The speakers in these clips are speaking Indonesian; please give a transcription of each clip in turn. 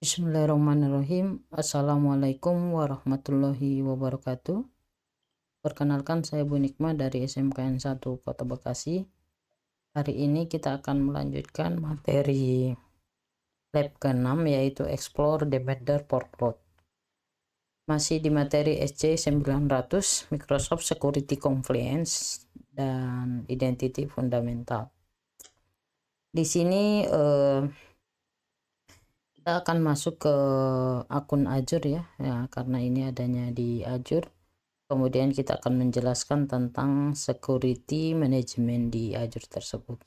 Bismillahirrahmanirrahim. Assalamualaikum warahmatullahi wabarakatuh. Perkenalkan, saya Bu Nikma dari SMKN 1 Kota Bekasi. Hari ini kita akan melanjutkan materi lab ke-6 yaitu Explore the Better Workload. Masih di materi SC900 Microsoft Security Compliance dan Identity Fundamental. Di sini kita akan masuk ke akun Azure ya, karena ini adanya di Azure. Kemudian kita akan menjelaskan tentang security management di Azure tersebut.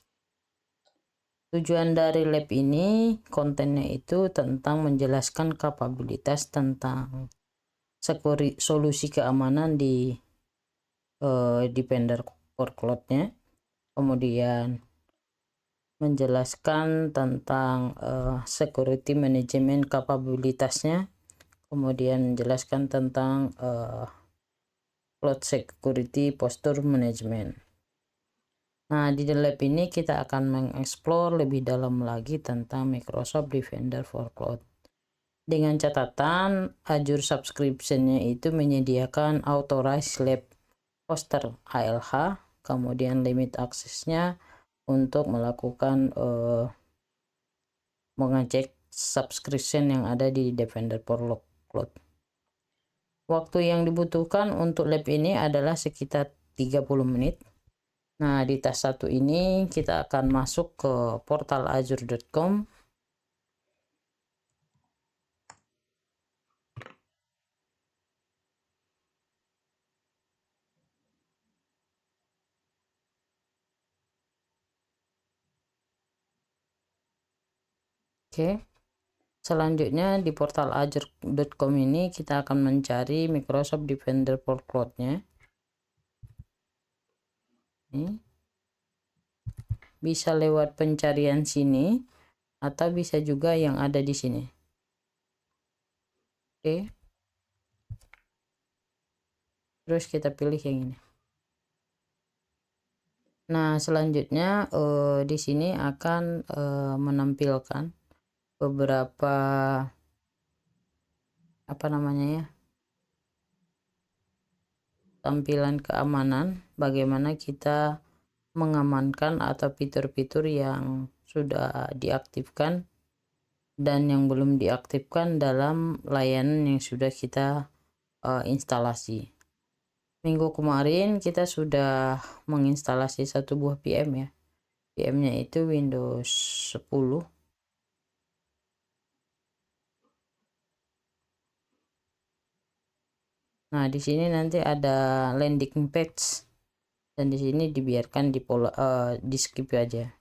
Tujuan dari lab ini, kontennya itu tentang menjelaskan kapabilitas tentang solusi keamanan di Defender workload-nya. Kemudian menjelaskan tentang security management kapabilitasnya, kemudian menjelaskan tentang cloud security posture management. Nah, di lab ini kita akan mengeksplor lebih dalam lagi tentang Microsoft Defender for Cloud. Dengan catatan, Azure subscription-nya itu menyediakan authorized lab hoster ALH, kemudian limit aksesnya untuk melakukan mengecek subscription yang ada di Defender for Cloud. Waktu yang dibutuhkan untuk lab ini adalah sekitar 30 menit. Nah, di tas 1 ini kita akan masuk ke portal azure.com. Oke. Selanjutnya di portal azure.com ini kita akan mencari Microsoft Defender for Cloud-nya. Ini bisa lewat pencarian sini atau bisa juga yang ada di sini. Oke. Terus kita pilih yang ini. Nah, selanjutnya di sini akan menampilkan beberapa tampilan keamanan, bagaimana kita mengamankan atau fitur-fitur yang sudah diaktifkan dan yang belum diaktifkan dalam layanan yang sudah kita instalasi. Minggu kemarin kita sudah menginstalasi satu buah VM ya. VM-nya itu Windows 10. Nah, di sini nanti ada landing page dan di sini dibiarkan di skip aja.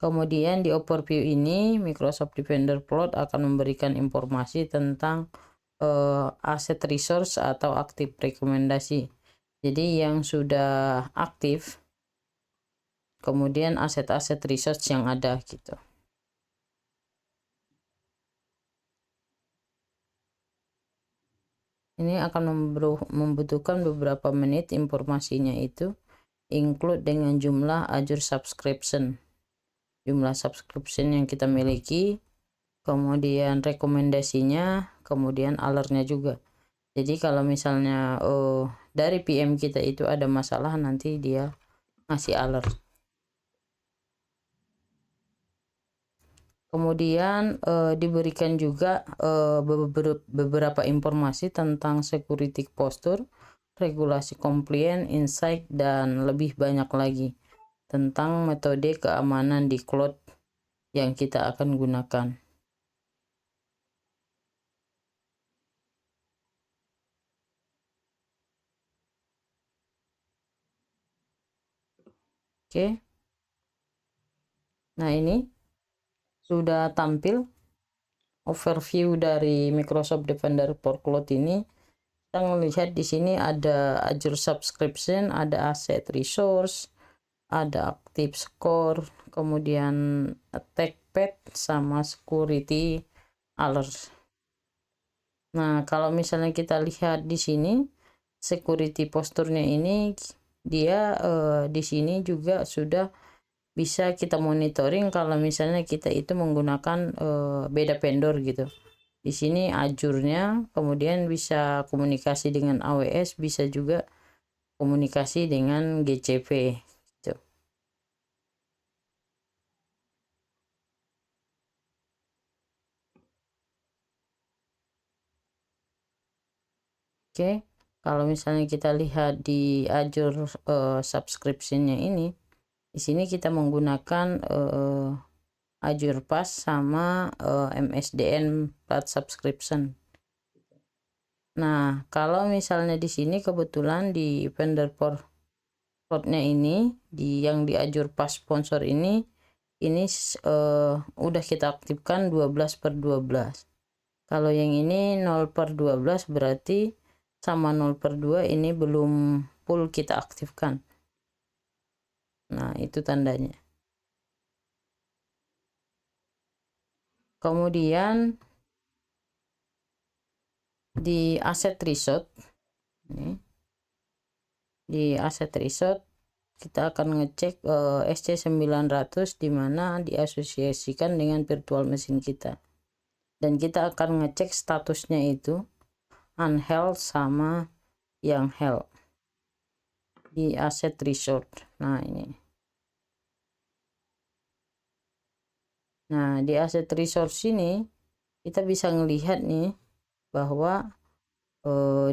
Kemudian di overview ini Microsoft Defender Cloud akan memberikan informasi tentang aset resource atau aktif rekomendasi. Jadi yang sudah aktif, kemudian aset-aset resource yang ada gitu. Ini akan membutuhkan beberapa menit. Informasinya itu include dengan jumlah Azure subscription, jumlah subscription yang kita miliki, kemudian rekomendasinya, kemudian alertnya juga. Jadi kalau misalnya dari PM kita itu ada masalah, nanti dia ngasih alert. Kemudian diberikan juga beberapa informasi tentang security posture, regulasi compliance, insight, dan lebih banyak lagi tentang metode keamanan di cloud yang kita akan gunakan. Oke. Nah, ini sudah tampil overview dari Microsoft Defender for Cloud ini. Kita melihat di sini ada Azure subscription, ada asset resource, ada active score, kemudian attack path sama security alert. Nah, kalau misalnya kita lihat di sini security posturnya ini, dia di sini juga sudah bisa kita monitoring kalau misalnya kita itu menggunakan beda vendor gitu. Di sini Azure-nya, kemudian bisa komunikasi dengan AWS, bisa juga komunikasi dengan GCP gitu. Oke, kalau misalnya kita lihat di Azure subscription-nya ini, di sini kita menggunakan Azure Pass sama MSDN Plat Subscription. Nah, kalau misalnya di sini kebetulan di vendor portnya ini, yang di Azure Pass sponsor ini udah kita aktifkan 12/12. Kalau yang ini 0/12 berarti sama 0/2 ini belum full kita aktifkan. Nah, itu tandanya. Kemudian di Asset Resort, di Asset Resort kita akan ngecek SC900 di mana diasosiasikan dengan virtual machine kita. Dan kita akan ngecek statusnya itu unheld sama yang held di Asset Resort. Nah, ini. Nah, di Asset Resort sini kita bisa ngelihat nih bahwa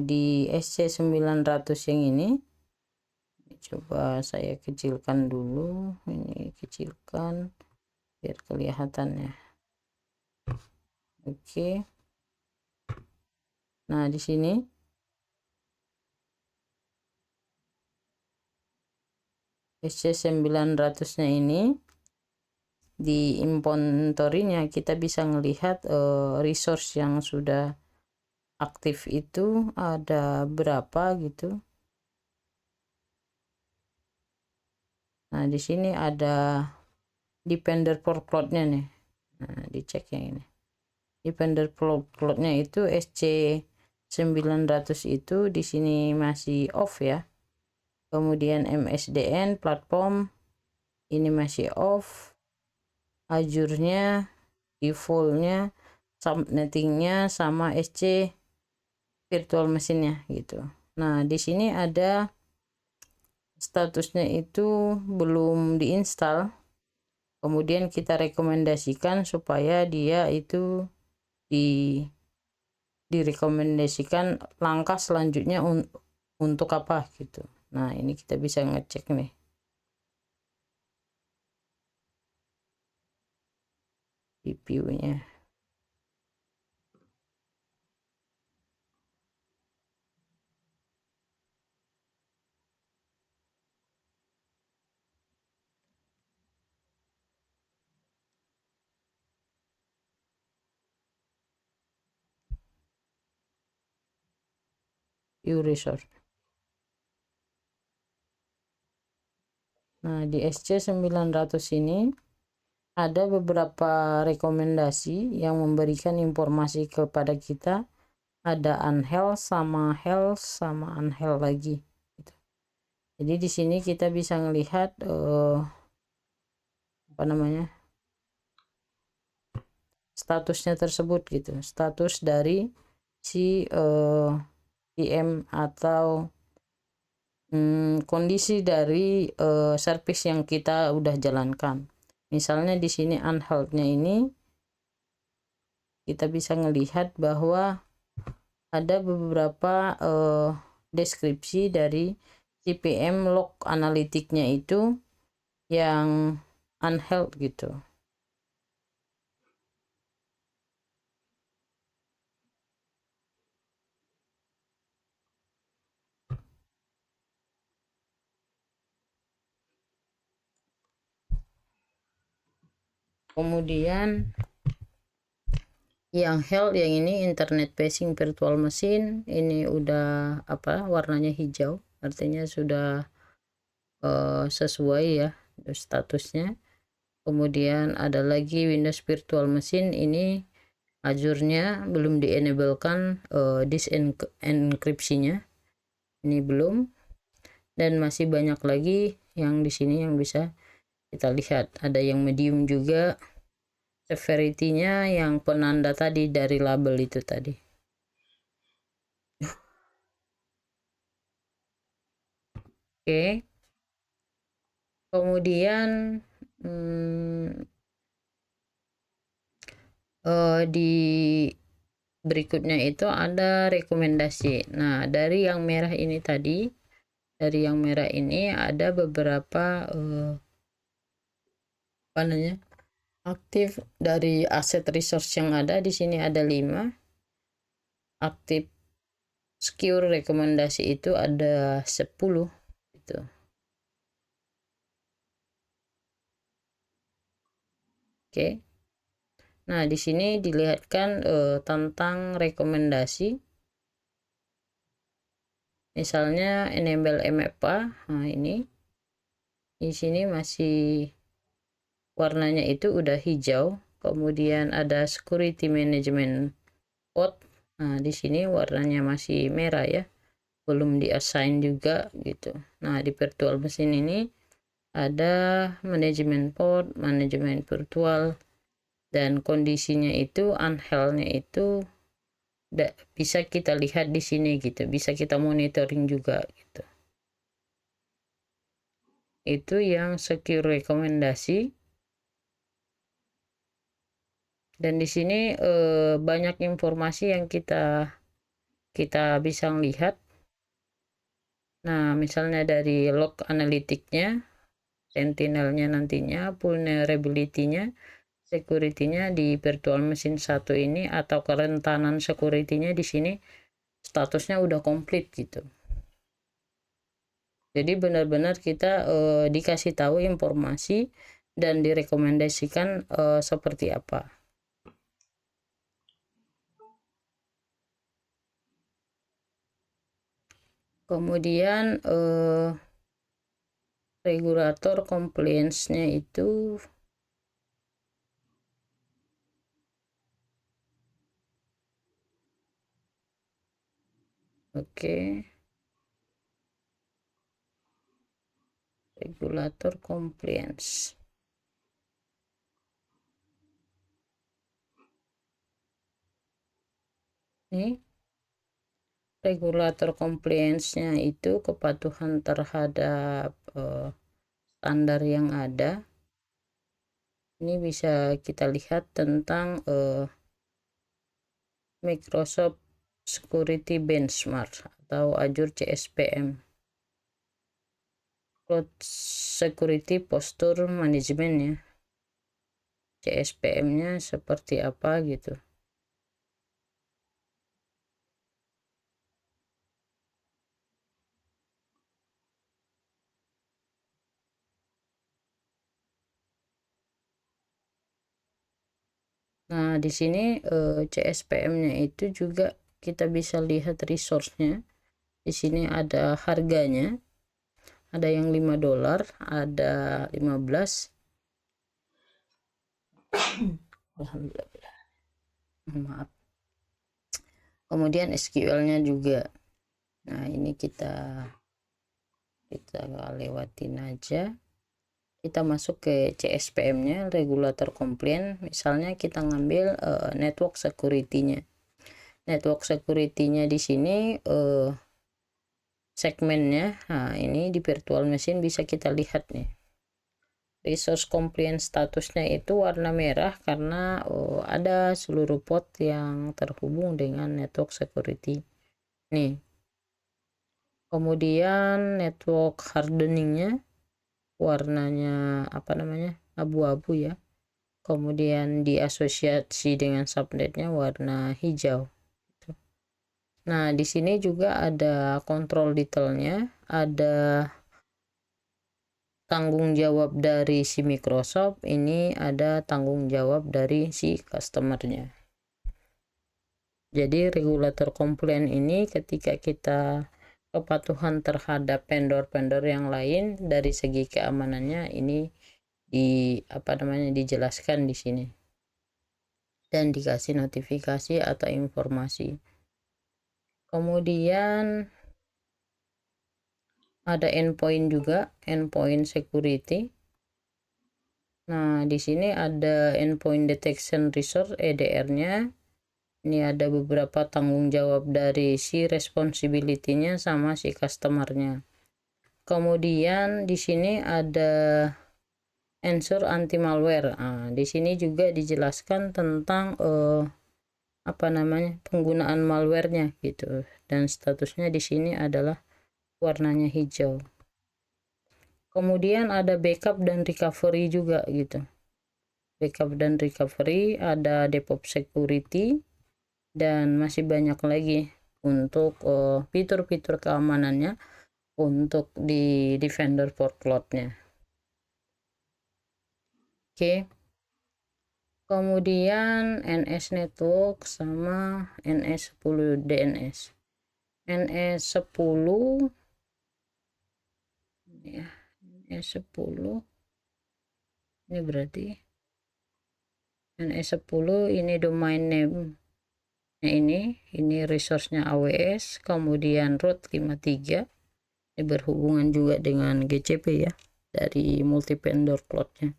di SC900 yang ini, coba saya kecilkan dulu, ini kecilkan biar kelihatannya. Oke. Nah, di sini SC900-nya ini di inventory-nya kita bisa melihat resource yang sudah aktif itu ada berapa gitu. Nah, di sini ada depender plotnya nih. Nah, dicek yang ini. Depender plotnya itu SC900 itu di sini masih off ya. Kemudian MSDN platform ini masih off. Azure-nya, default-nya, subnetting-nya sama SC virtual machine-nya gitu. Nah, di sini ada statusnya itu belum diinstal. Kemudian kita rekomendasikan supaya dia itu direkomendasikan langkah selanjutnya untuk apa gitu. Nah, ini kita bisa ngecek nih. CPU-nya. resource. Nah, di SC900 ini ada beberapa rekomendasi yang memberikan informasi kepada kita. Ada unheld sama held sama unheld lagi gitu. Jadi di sini kita bisa melihat apa namanya, statusnya tersebut gitu, status dari si VM atau kondisi dari service yang kita udah jalankan. Misalnya di sini unheld-nya ini kita bisa melihat bahwa ada beberapa deskripsi dari CPM log analitiknya itu yang unheld gitu. Kemudian yang held yang ini internet facing virtual machine, ini udah apa, warnanya hijau, artinya sudah sesuai ya statusnya. Kemudian ada lagi Windows virtual machine, ini Azure-nya belum di enablekan disk encryption-nya, ini belum. Dan masih banyak lagi yang di sini yang bisa Kita lihat ada yang medium juga, severity-nya yang penanda tadi dari label itu tadi. Oke. Kemudian di berikutnya itu ada rekomendasi. Nah, dari yang merah ini tadi, dari yang merah ini ada beberapa apa namanya, aktif dari aset resource yang ada di sini ada 5. Aktif secure rekomendasi itu ada 10 gitu. Oke. Nah, di sini dilihatkan tentang rekomendasi. Misalnya enable MFA. Nah, ini di sini masih warnanya itu udah hijau. Kemudian ada security management pod. Nah, di sini warnanya masih merah ya. Belum di-assign juga gitu. Nah, di virtual machine ini ada manajemen pod, manajemen virtual, dan kondisinya itu unhealth-nya itu bisa kita lihat di sini gitu, bisa kita monitoring juga gitu. Itu yang secure rekomendasi. Dan di sini banyak informasi yang kita bisa lihat. Nah, misalnya dari log analitiknya, sentinelnya nantinya, vulnerability-nya, security-nya di virtual machine 1 ini, atau kerentanan security-nya di sini statusnya udah komplit gitu. Jadi benar-benar kita dikasih tahu informasi dan direkomendasikan seperti apa. Kemudian regulator compliance-nya itu regulator compliance. Ini regulator compliance-nya itu kepatuhan terhadap standar yang ada. Ini bisa kita lihat tentang Microsoft Security Benchmark atau Azure CSPM. Cloud Security Posture Management ya. CSPM-nya seperti apa gitu. Nah, di sini CSPM-nya itu juga kita bisa lihat resource-nya. Di sini ada harganya. Ada yang $5, ada 15. Alhamdulillah. Maaf. Kemudian SQL-nya juga. Nah, ini kita lewatin aja. Kita masuk ke CSPM-nya, regulator compliance. Misalnya kita ngambil network security-nya. Network security-nya di sini segmennya. Nah, ini di virtual machine bisa kita lihat nih. Resource compliance statusnya itu warna merah karena ada seluruh port yang terhubung dengan network security. Nih. Kemudian network hardening-nya warnanya apa namanya, abu-abu ya. Kemudian diasosiasi dengan subnetnya warna hijau. Nah, di sini juga ada kontrol detailnya, ada tanggung jawab dari si Microsoft, ini ada tanggung jawab dari si customernya. Jadi regulator compliance ini ketika kita kepatuhan terhadap vendor-vendor yang lain dari segi keamanannya ini dijelaskan di sini dan dikasih notifikasi atau informasi. Kemudian ada endpoint juga, endpoint security. Nah, di sini ada endpoint detection resource EDR-nya. Ini ada beberapa tanggung jawab dari si responsibility-nya sama si customer-nya. Kemudian di sini ada ensure anti malware. Nah, di sini juga dijelaskan tentang penggunaan malware-nya gitu. Dan statusnya di sini adalah warnanya hijau. Kemudian ada backup dan recovery juga gitu. Backup dan recovery, ada DevOps security, dan masih banyak lagi untuk fitur-fitur keamanannya untuk di Defender for Cloud-nya. Oke. Kemudian NS network sama NS10 DNS. NS10 ya, NS10 ini berarti NS10 ini domain name ini resource-nya AWS, kemudian root 53 ini berhubungan juga dengan GCP ya, dari multi vendor cloud-nya.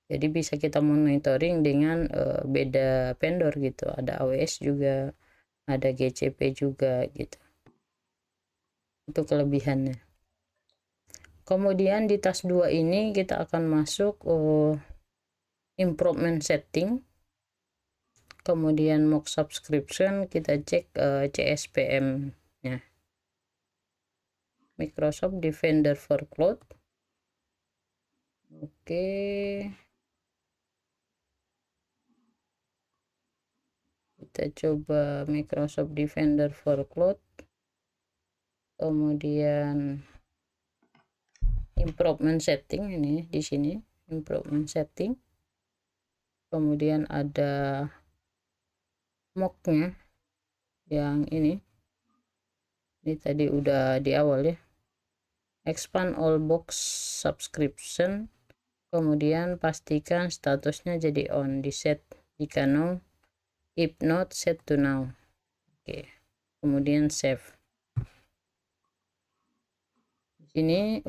Jadi bisa kita monitoring dengan beda vendor gitu, ada AWS juga, ada GCP juga gitu. Itu kelebihannya. Kemudian di task 2 ini kita akan masuk improvement setting. Kemudian mock subscription, kita cek CSPM nya Microsoft Defender for Cloud. Oke, kita coba Microsoft Defender for Cloud, kemudian improvement setting. Ini di sini improvement setting, kemudian ada mocknya yang ini tadi udah di awal ya, expand all box subscription, kemudian pastikan statusnya jadi on, di set jika no, if not set to now. Oke, kemudian save. Di sini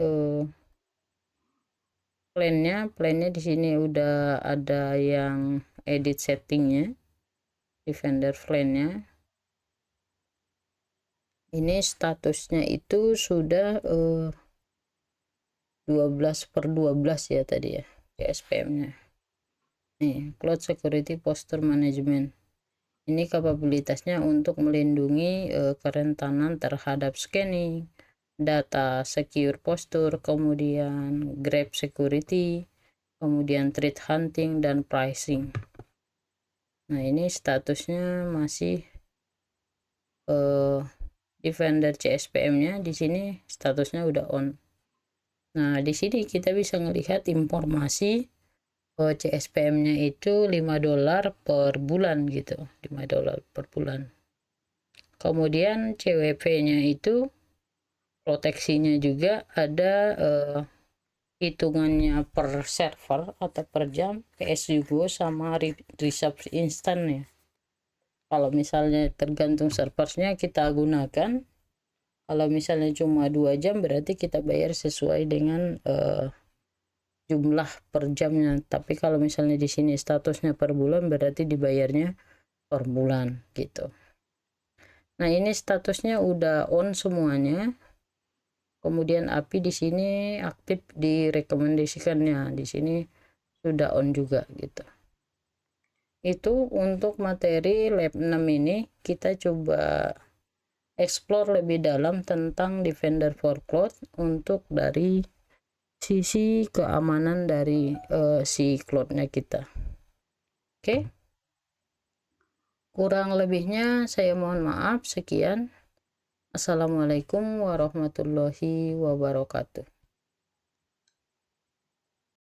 plannya di sini udah ada yang edit settingnya, Defender plannya. Ini statusnya itu sudah 12/12 ya tadi ya CSPM-nya. Nih, Cloud Security Posture Management. Ini kapabilitasnya untuk melindungi kerentanan terhadap scanning, data secure posture, kemudian grab security, kemudian threat hunting dan pricing. Nah, ini statusnya masih Defender CSPM-nya di sini statusnya udah on. Nah, di sini kita bisa melihat informasi CSPM-nya itu $5 per bulan gitu, $5 per bulan. Kemudian CWP-nya itu proteksinya juga ada hitungannya per server atau per jam, PSU sama reserve instan ya. Kalau misalnya tergantung servernya kita gunakan, kalau misalnya cuma 2 jam berarti kita bayar sesuai dengan jumlah per jamnya. Tapi kalau misalnya di sini statusnya per bulan berarti dibayarnya per bulan gitu. Nah, ini statusnya udah on semuanya. Kemudian API di sini aktif direkomendasikannya, di sini sudah on juga gitu. Itu untuk materi lab 6 ini kita coba explore lebih dalam tentang Defender for Cloud untuk dari sisi keamanan dari si cloudnya kita. Oke. Kurang lebihnya saya mohon maaf. Sekian. Assalamualaikum warahmatullahi wabarakatuh.